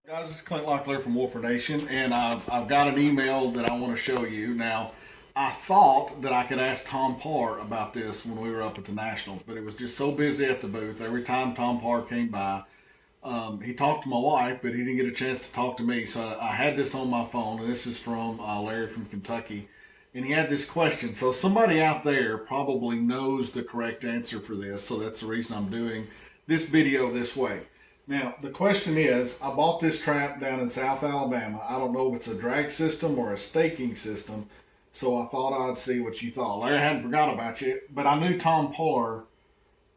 Guys, it's Clint Locklear from Wolfer Nation, and I've got an email that I want to show you. Now, I thought that I could ask Tom Parr about this when we were up at the Nationals, but it was just so busy at the booth. Every time Tom Parr came by, he talked to my wife, but he didn't get a chance to talk to me. So I had this on my phone, and this is from Larry from Kentucky, and he had this question. So somebody out there probably knows the correct answer for this, so that's the reason I'm doing this video this way. Now, the question is, I bought this trap down in South Alabama. I don't know if it's a drag system or a staking system, so I thought I'd see what you thought. Larry, I hadn't forgot about you, but I knew Tom Parr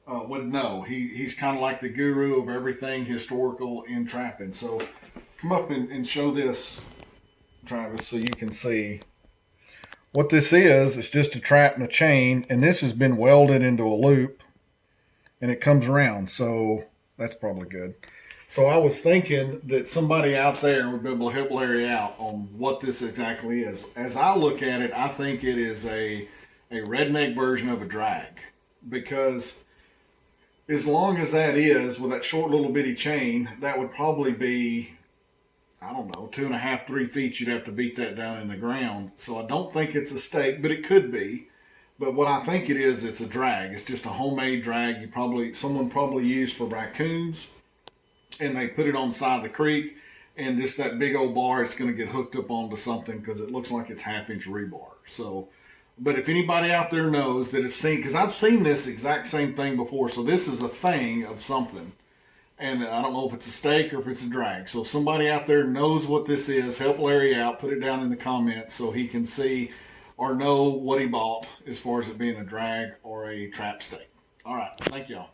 would know. He's kind of like the guru of everything historical in trapping. So come up and show this, Travis, so you can see. What this is, it's just a trap and a chain, and this has been welded into a loop, and it comes around, so that's probably good. So I was thinking that somebody out there would be able to help Larry out on what this exactly is. As I look at it, I think it is a redneck version of a drag, because as long as that is, with that short little bitty chain, that would probably be, I don't know, 2.5, 3 feet. You'd have to beat that down in the ground. So I don't think it's a stake, but it could be. But what I think it is, it's a drag. It's just a homemade drag. Someone probably used for raccoons, and they put it on the side of the creek, and just that big old bar, it's going to get hooked up onto something because it looks like it's 1/2 inch rebar. So, but if anybody out there knows that have seen, because I've seen this exact same thing before, so this is a thing of something. And I don't know if it's a stake or if it's a drag. So if somebody out there knows what this is, help Larry out. Put it down in the comments so he can see or know what he bought as far as it being a drag or a trap stake. All right. Thank y'all.